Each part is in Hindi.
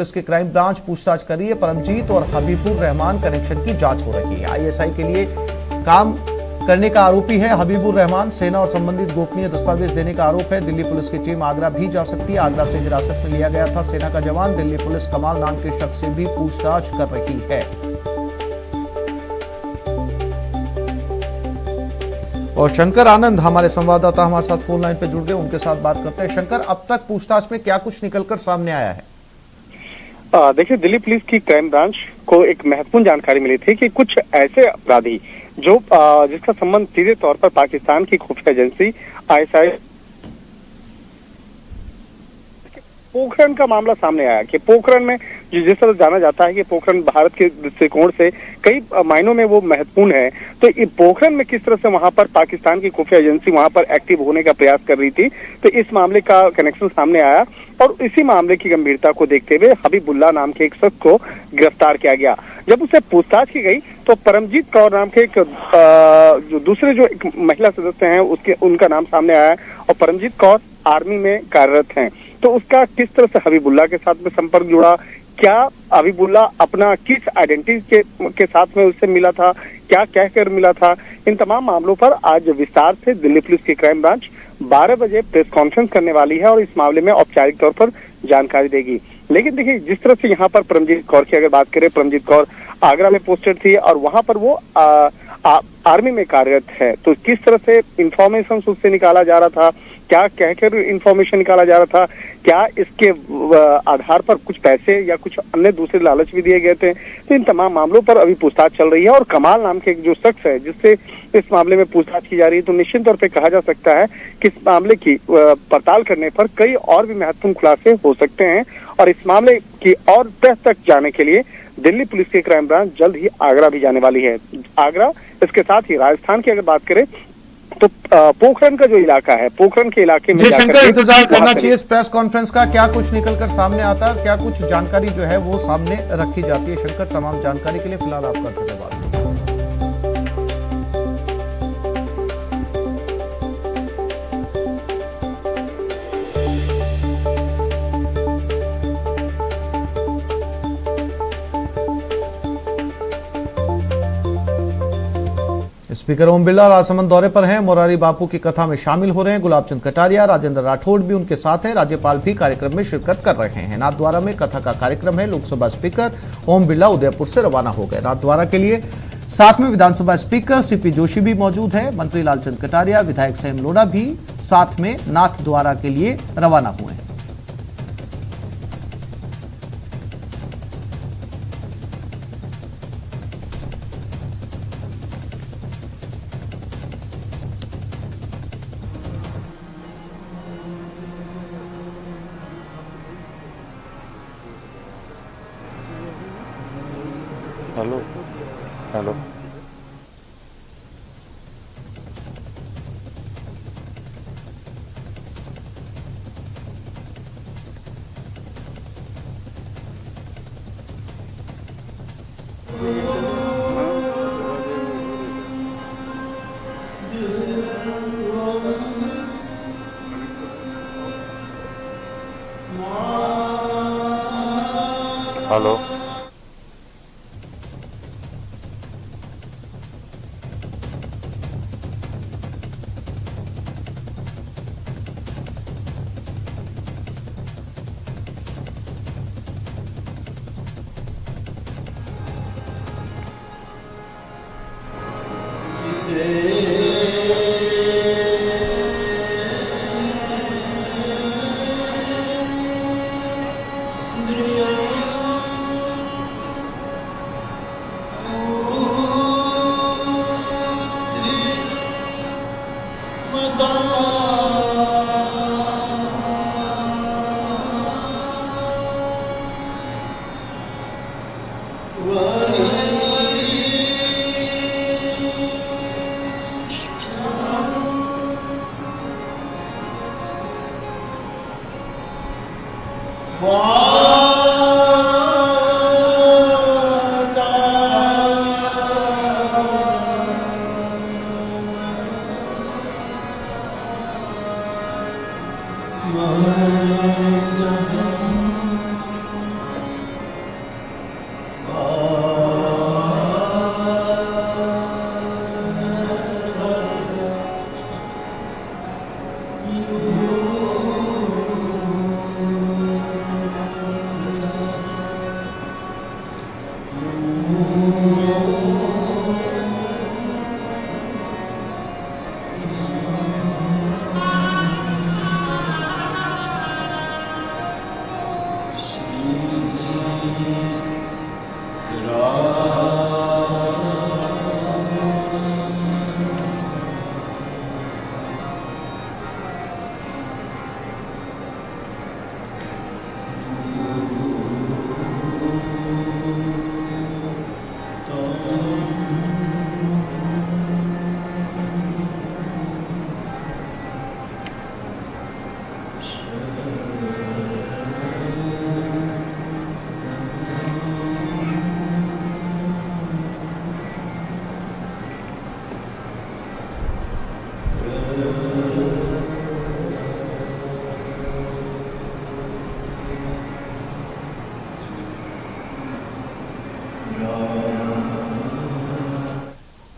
पुलिस की क्राइम ब्रांच पूछताछ कर रही है। परमजीत और हबीबुर रहमान कनेक्शन की जांच हो रही है। आईएसआई के लिए काम करने का आरोपी है हबीबुर रहमान। सेना और संबंधित गोपनीय दस्तावेज देने का आरोप है। दिल्ली पुलिस की टीम आगरा भी जा सकती है। आगरा से हिरासत में लिया गया था सेना का जवान। दिल्ली पुलिस कमाल नाम के शख्स से भी पूछताछ कर रही है। और शंकर आनंद हमारे संवाददाता हमारे साथ फोन लाइन पे जुड़ गए, उनके साथ बात करते हैं। शंकर, अब तक पूछताछ में क्या कुछ निकलकर सामने आया है? देखिए, दिल्ली पुलिस की क्राइम ब्रांच को एक महत्वपूर्ण जानकारी मिली थी कि कुछ ऐसे अपराधी जो जिसका संबंध सीधे तौर पर पाकिस्तान की खुफिया एजेंसी आईएसआई पोखरण का मामला सामने आया कि पोखरण में जिस तरह जाना जाता है कि पोखरण भारत के दृष्टिकोण से कई मायनों में वो महत्वपूर्ण है, तो ये पोखरण में किस तरह से वहां पर पाकिस्तान की खुफिया एजेंसी वहां पर एक्टिव होने का प्रयास कर रही थी, तो इस मामले का कनेक्शन सामने आया। और इसी मामले की गंभीरता को देखते हुए हबीबुल्ला नाम के एक शख्स को गिरफ्तार किया गया। जब उसे पूछताछ की गई तो परमजीत कौर नाम के एक जो दूसरे जो एक महिला सदस्य हैं उनका नाम सामने आया और परमजीत कौर आर्मी में कार्यरत हैं। तो उसका किस तरह से हबीबुल्ला के साथ में संपर्क जुड़ा, क्या हबीबुल्ला अपना किस आइडेंटिटी के साथ में उससे मिला था, क्या कहकर मिला था, इन तमाम मामलों पर आज विस्तार से दिल्ली पुलिस की क्राइम ब्रांच 12 बजे प्रेस कॉन्फ्रेंस करने वाली है और इस मामले में औपचारिक तौर पर जानकारी देगी। लेकिन देखिए, जिस तरह से यहाँ पर परमजीत कौर की अगर बात करें, परमजीत कौर आगरा में पोस्टेड थी और वहां पर वो आर्मी में कार्यरत है, तो किस तरह से इंफॉर्मेशन उससे निकाला जा रहा था, क्या कहकर इंफॉर्मेशन निकाला जा रहा था, क्या इसके आधार पर कुछ पैसे या कुछ अन्य दूसरे लालच भी दिए गए थे, तो इन तमाम मामलों पर अभी पूछताछ चल रही है। और कमाल नाम के एक जो शख्स है जिससे इस मामले में पूछताछ की जा रही है, तो निश्चित तौर पे कहा जा सकता है कि इस मामले की पड़ताल करने पर कई और भी महत्वपूर्ण खुलासे हो सकते हैं। और इस मामले की और तह तक जाने के लिए दिल्ली पुलिस की क्राइम ब्रांच जल्द ही आगरा भी जाने वाली है। आगरा, इसके साथ ही राजस्थान की अगर बात करें तो पोखरण का जो इलाका है, पोखरण के इलाके में शंकर इंतजार करना चाहिए इस प्रेस कॉन्फ्रेंस का, क्या कुछ निकलकर सामने आता है, क्या कुछ जानकारी जो है वो सामने रखी जाती है। शंकर, तमाम जानकारी के लिए फिलहाल आपका धन्यवाद। स्पीकर ओम बिरला राजसमंद दौरे पर हैं, मोरारी बापू की कथा में शामिल हो रहे हैं। गुलाब चंद कटारिया, राजेंद्र राठौड़ भी उनके साथ हैं। राज्यपाल भी कार्यक्रम में शिरकत कर रहे हैं। नाथद्वारा में कथा का कार्यक्रम है। लोकसभा स्पीकर ओम बिरला उदयपुर से रवाना हो गए नाथद्वारा के लिए। साथ में विधानसभा स्पीकर सीपी जोशी भी मौजूद है। मंत्री लालचंद कटारिया, विधायक सैम लोढ़ा भी साथ में नाथद्वारा के लिए रवाना हुए हैं। हेलो हेलो हेलो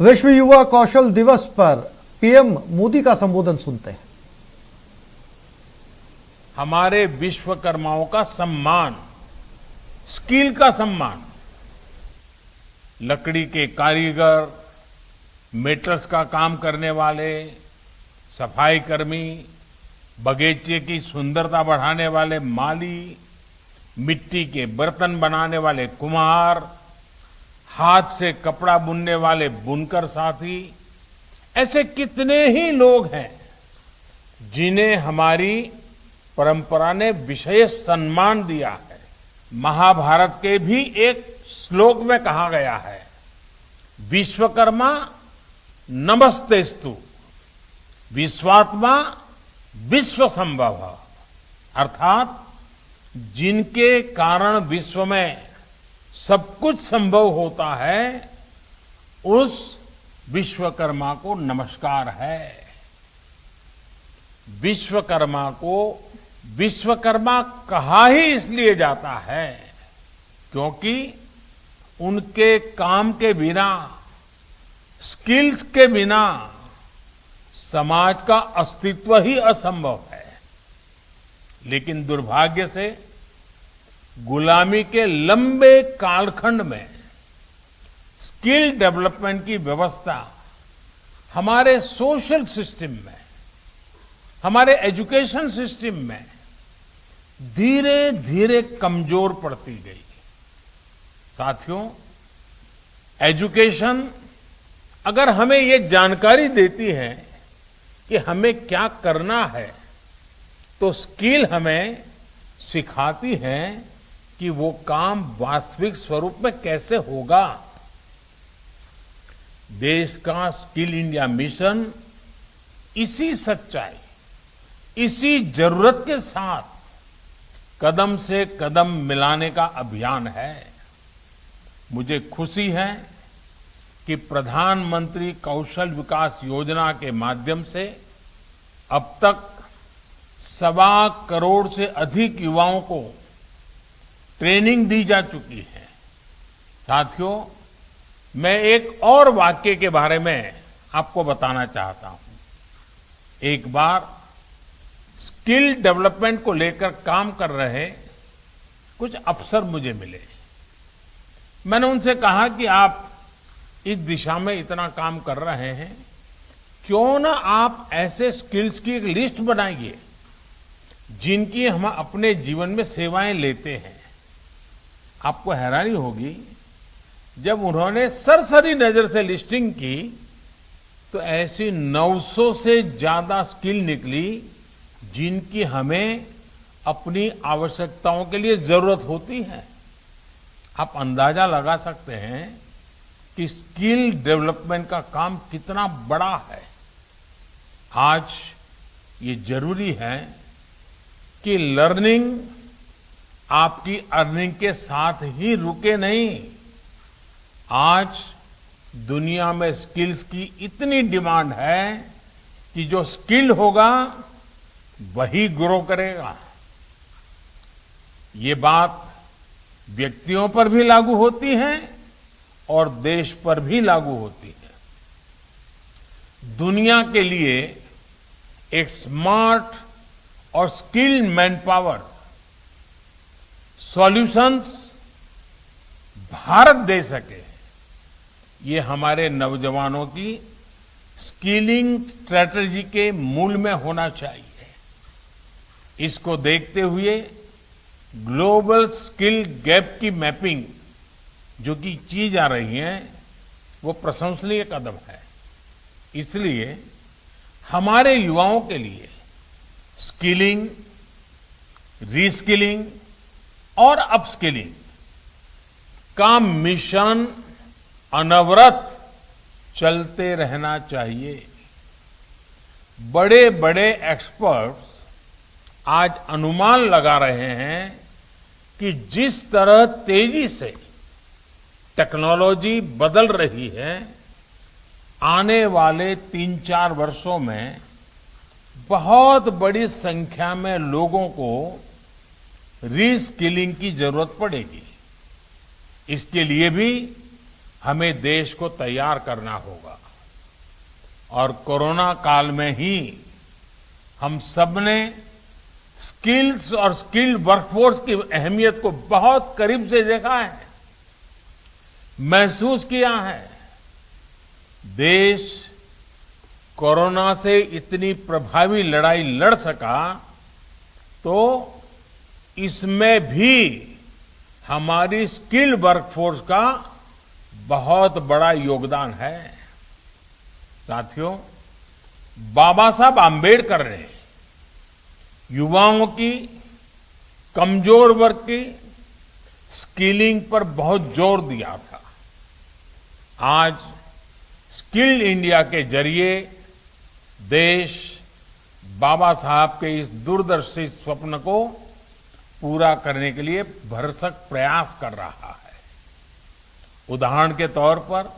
विश्व युवा कौशल दिवस पर पीएम मोदी का संबोधन सुनते हैं। हमारे विश्वकर्माओं का सम्मान, स्किल का सम्मान, लकड़ी के कारीगर, मेटल्स का काम करने वाले, सफाई कर्मी, बगीचे की सुंदरता बढ़ाने वाले माली, मिट्टी के बर्तन बनाने वाले कुम्हार, हाथ से कपड़ा बुनने वाले बुनकर साथी, ऐसे कितने ही लोग हैं जिन्हें हमारी परंपरा ने विशेष सम्मान दिया है। महाभारत के भी एक श्लोक में कहा गया है, विश्वकर्मा नमस्तेस्तु, विश्वात्मा विश्व संभव, अर्थात जिनके कारण विश्व में सब कुछ संभव होता है, उस विश्वकर्मा को नमस्कार है। विश्वकर्मा को विश्वकर्मा कहा ही इसलिए जाता है क्योंकि उनके काम के बिना, स्किल्स के बिना समाज का अस्तित्व ही असंभव है। लेकिन दुर्भाग्य से गुलामी के लंबे कालखंड में स्किल डेवलपमेंट की व्यवस्था हमारे सोशल सिस्टम में, हमारे एजुकेशन सिस्टम में धीरे धीरे कमजोर पड़ती गई। साथियों, एजुकेशन अगर हमें ये जानकारी देती है कि हमें क्या करना है, तो स्किल हमें सिखाती है कि वो काम वास्तविक स्वरूप में कैसे होगा। देश का स्किल इंडिया मिशन इसी सच्चाई, इसी जरूरत के साथ कदम से कदम मिलाने का अभियान है। मुझे खुशी है कि प्रधानमंत्री कौशल विकास योजना के माध्यम से अब तक 1.25 करोड़ से अधिक युवाओं को ट्रेनिंग दी जा चुकी है। साथियों, मैं एक और वाक्य के बारे में आपको बताना चाहता हूं। एक बार स्किल डेवलपमेंट को लेकर काम कर रहे कुछ अफसर मुझे मिले। मैंने उनसे कहा कि आप इस दिशा में इतना काम कर रहे हैं, क्यों ना आप ऐसे स्किल्स की एक लिस्ट बनाइए जिनकी हम अपने जीवन में सेवाएं लेते हैं। आपको हैरानी होगी, जब उन्होंने सरसरी नजर से लिस्टिंग की तो ऐसी 900 से ज्यादा स्किल निकली जिनकी हमें अपनी आवश्यकताओं के लिए जरूरत होती है। आप अंदाजा लगा सकते हैं कि स्किल डेवलपमेंट का काम कितना बड़ा है। आज ये जरूरी है कि लर्निंग आपकी अर्निंग के साथ ही रुके नहीं। आज दुनिया में स्किल्स की इतनी डिमांड है कि जो स्किल होगा वही ग्रो करेगा। ये बात व्यक्तियों पर भी लागू होती है और देश पर भी लागू होती है। दुनिया के लिए एक स्मार्ट और skilled man power solutions Bharat दे सके, ये हमारे नौजवानों की स्किलिंग स्ट्रेटजी के मूल में होना चाहिए। इसको देखते हुए ग्लोबल स्किल गैप की मैपिंग जो कि की जा रही है, वो प्रशंसनीय कदम है। इसलिए हमारे युवाओं के लिए स्किलिंग, रीस्किलिंग और अपस्किलिंग का मिशन अनवरत चलते रहना चाहिए। बड़े बड़े एक्सपर्ट्स आज अनुमान लगा रहे हैं कि जिस तरह तेजी से टेक्नोलॉजी बदल रही है, आने वाले 3-4 वर्षों में बहुत बड़ी संख्या में लोगों को रीस्किलिंग की जरूरत पड़ेगी। इसके लिए भी हमें देश को तैयार करना होगा और कोरोना काल में ही हम सबने स्किल्स और स्किल्ड वर्कफोर्स की अहमियत को बहुत करीब से देखा है, महसूस किया है। देश कोरोना से इतनी प्रभावी लड़ाई लड़ सका तो इसमें भी हमारी स्किल्ड वर्कफोर्स का बहुत बड़ा योगदान है। साथियों, बाबा साहब आंबेडकर ने युवाओं की, कमजोर वर्ग की स्किलिंग पर बहुत जोर दिया था। आज स्किल्ड इंडिया के जरिए देश बाबा साहब के इस दूरदर्शी स्वप्न को पूरा करने के लिए भरसक प्रयास कर रहा है। उदाहरण के तौर पर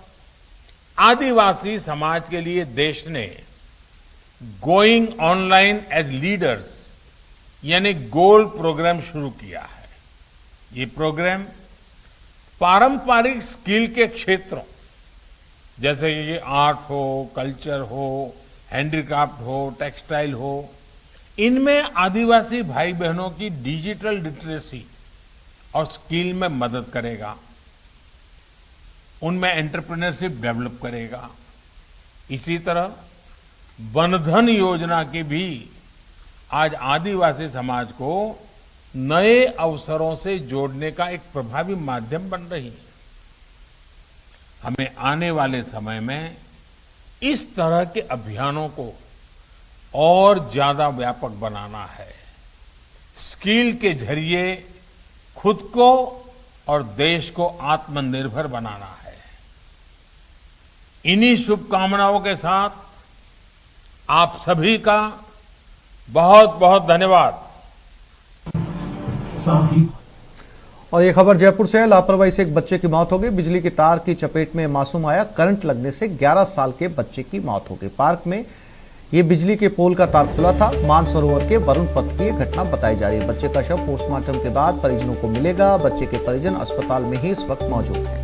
आदिवासी समाज के लिए देश ने गोइंग ऑनलाइन एज लीडर्स यानी गोल्ड प्रोग्राम शुरू किया है। ये प्रोग्राम पारंपरिक स्किल के क्षेत्रों जैसे कि आर्ट हो, कल्चर हो, हैंडीक्राफ्ट हो, टेक्सटाइल हो, इनमें आदिवासी भाई बहनों की डिजिटल लिटरेसी और स्किल में मदद करेगा, उनमें एंटरप्रेन्योरशिप डेवलप करेगा। इसी तरह वनधन योजना की भी आज आदिवासी समाज को नए अवसरों से जोड़ने का एक प्रभावी माध्यम बन रही है। हमें आने वाले समय में इस तरह के अभियानों को और ज्यादा व्यापक बनाना है। स्किल के जरिए खुद को और देश को आत्मनिर्भर बनाना है। इन्हीं शुभकामनाओं के साथ आप सभी का बहुत बहुत धन्यवाद। और ये खबर जयपुर से है। लापरवाही से एक बच्चे की मौत हो गई। बिजली की तार की चपेट में मासूम आया। करंट लगने से 11 साल के बच्चे की मौत हो गई। पार्क में ये बिजली के पोल का तार खुला था। मानसरोवर के वरुण पथ की घटना बताई जा रही है। बच्चे का शव पोस्टमार्टम के बाद परिजनों को मिलेगा। बच्चे के परिजन अस्पताल में ही इस वक्त मौजूद हैं।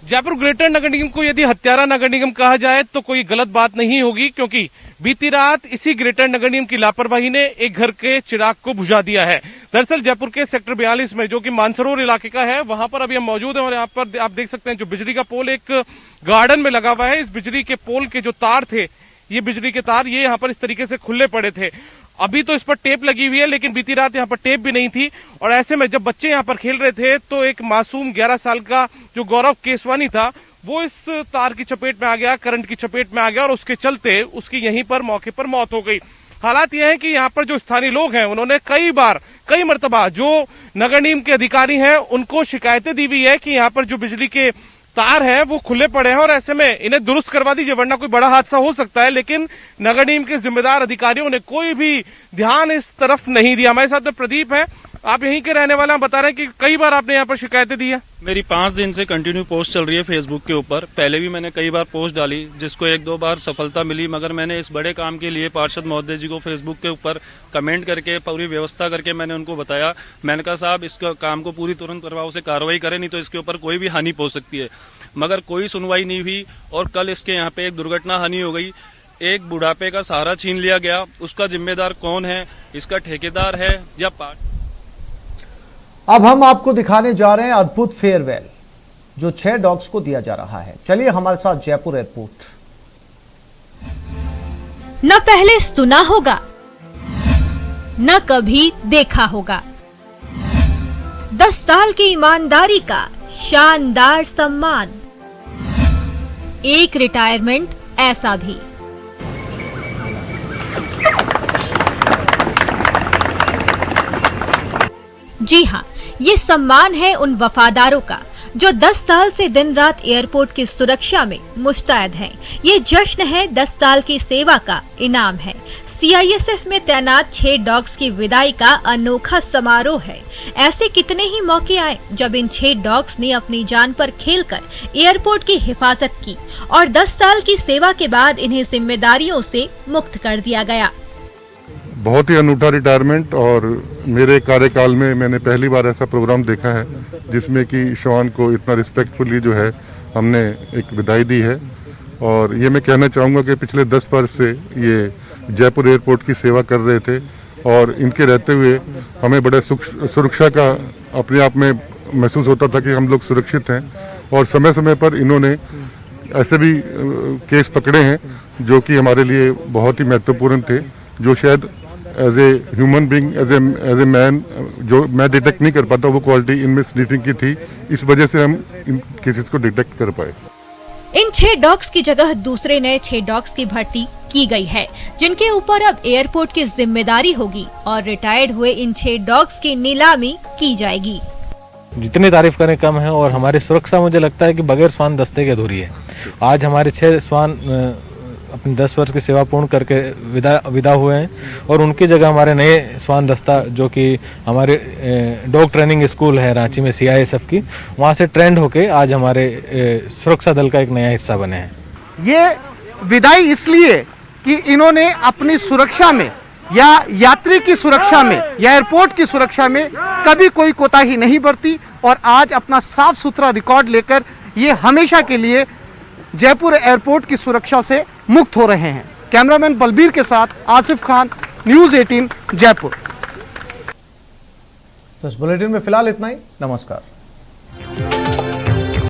जयपुर ग्रेटर नगर निगम को यदि हत्यारा नगर निगम कहा जाए तो कोई गलत बात नहीं होगी, क्योंकि बीती रात इसी ग्रेटर नगर निगम की लापरवाही ने एक घर के चिराग को बुझा दिया है। दरअसल जयपुर के सेक्टर 42 में, जो कि मानसरोवर इलाके का है, वहां पर अभी हम मौजूद हैं और यहाँ पर आप देख सकते हैं जो बिजली का पोल एक गार्डन में लगा हुआ है। इस बिजली के पोल के जो तार थे, ये बिजली के तार ये यहाँ पर इस तरीके से खुले पड़े थे। अभी तो इस पर टेप लगी हुई है, लेकिन बीती रात यहाँ पर टेप भी नहीं थी। और ऐसे में जब बच्चे यहाँ पर खेल रहे थे तो एक मासूम 11 साल का जो गौरव केसवानी था वो इस तार की चपेट में आ गया, करंट की चपेट में आ गया और उसके चलते उसकी यहीं पर मौके पर मौत हो गई। हालात यह है कि यहाँ पर जो स्थानीय लोग हैं उन्होंने कई मर्तबा जो नगर निगम के अधिकारी हैं उनको शिकायतें दी हुई है कि यहाँ पर जो बिजली के तार है वो खुले पड़े हैं और ऐसे में इन्हें दुरुस्त करवा दीजिए वरना कोई बड़ा हादसा हो सकता है। लेकिन नगर निगम के जिम्मेदार अधिकारियों ने कोई भी ध्यान इस तरफ नहीं दिया। हमारे साथ में प्रदीप है, आप यहीं के रहने वाले हैं। बता रहे हैं कि कई बार आपने यहाँ पर शिकायतें दी है। मेरी 5 दिन से कंटिन्यू पोस्ट चल रही है फेसबुक के ऊपर। पहले भी मैंने कई बार पोस्ट डाली जिसको 1-2 बार सफलता मिली, मगर मैंने इस बड़े काम के लिए पार्षद महोदय जी को फेसबुक के ऊपर कमेंट करके पूरी व्यवस्था करके मैंने उनको बताया। मैंने कहा साहब इस काम को पूरी तुरंत प्रभाव से कार्रवाई करें, नहीं तो इसके ऊपर कोई भी हानि पहुंच सकती है। मगर कोई सुनवाई नहीं हुई और कल इसके यहाँ पे एक दुर्घटना हानि हो गई। एक बुढ़ापे का सहारा छीन लिया गया। उसका जिम्मेदार कौन है? इसका ठेकेदार है या पार्ट? अब हम आपको दिखाने जा रहे हैं अद्भुत फेयरवेल जो 6 डॉग्स को दिया जा रहा है। चलिए हमारे साथ जयपुर एयरपोर्ट। न पहले सुना होगा न कभी देखा होगा। 10 साल की ईमानदारी का शानदार सम्मान, एक रिटायरमेंट ऐसा भी। जी हां, ये सम्मान है उन वफादारों का जो 10 साल से दिन रात एयरपोर्ट की सुरक्षा में मुस्तैद हैं। ये जश्न है 10 साल की सेवा का इनाम है। CISF में तैनात 6 डॉग्स की विदाई का अनोखा समारोह है। ऐसे कितने ही मौके आए जब इन 6 डॉग्स ने अपनी जान पर खेलकर एयरपोर्ट की हिफाजत की और 10 साल की सेवा के बाद इन्हें जिम्मेदारियों से मुक्त कर दिया गया। बहुत ही अनूठा रिटायरमेंट, और मेरे कार्यकाल में मैंने पहली बार ऐसा प्रोग्राम देखा है जिसमें कि श्वान को इतना रिस्पेक्टफुली जो है हमने एक विदाई दी है। और ये मैं कहना चाहूँगा कि पिछले 10 वर्ष से ये जयपुर एयरपोर्ट की सेवा कर रहे थे और इनके रहते हुए हमें बड़े सुरक्षा का अपने आप में महसूस होता था कि हम लोग सुरक्षित हैं। और समय समय पर इन्होंने ऐसे भी केस पकड़े हैं जो कि हमारे लिए बहुत ही महत्वपूर्ण थे, जो शायद as a human being, as a man जो मैं डिटेक्ट नहीं कर पाता, वो क्वालिटी इनमें स्नीफिंग की थी। इस वजह से हम इन केसेस को डिटेक्ट कर पाए। इन 6 डॉग्स की जगह दूसरे नए 6 डॉग्स की भर्ती की गई है, जिनके ऊपर अब एयरपोर्ट की जिम्मेदारी होगी और रिटायर्ड हुए इन 6 डॉग्स की नीलामी की जाएगी। जितनी तारीफ करें कम है, और हमारी सुरक्षा मुझे लगता है कि बगैर श्वान दस्ते की अधूरी है। आज हमारे 6 श्वान अपनी 10 वर्ष की सेवा पूर्ण करके विदा हुए हैं और उनकी जगह हमारे नए श्वान दस्ता, जो कि हमारे डॉग ट्रेनिंग स्कूल है रांची में CISF की, वहाँ से ट्रेंड होके आज हमारे सुरक्षा दल का एक नया हिस्सा बने हैं। ये विदाई इसलिए कि इन्होंने अपनी सुरक्षा में या यात्री की सुरक्षा में या एयरपोर्ट की सुरक्षा में कभी कोई कोताही नहीं बरती और आज अपना साफ सुथरा रिकॉर्ड लेकर ये हमेशा के लिए जयपुर एयरपोर्ट की सुरक्षा से मुक्त हो रहे हैं। कैमरामैन बलबीर के साथ आसिफ खान, न्यूज़ 18 जयपुर। तो इस बुलेटिन में फिलहाल इतना ही। नमस्कार।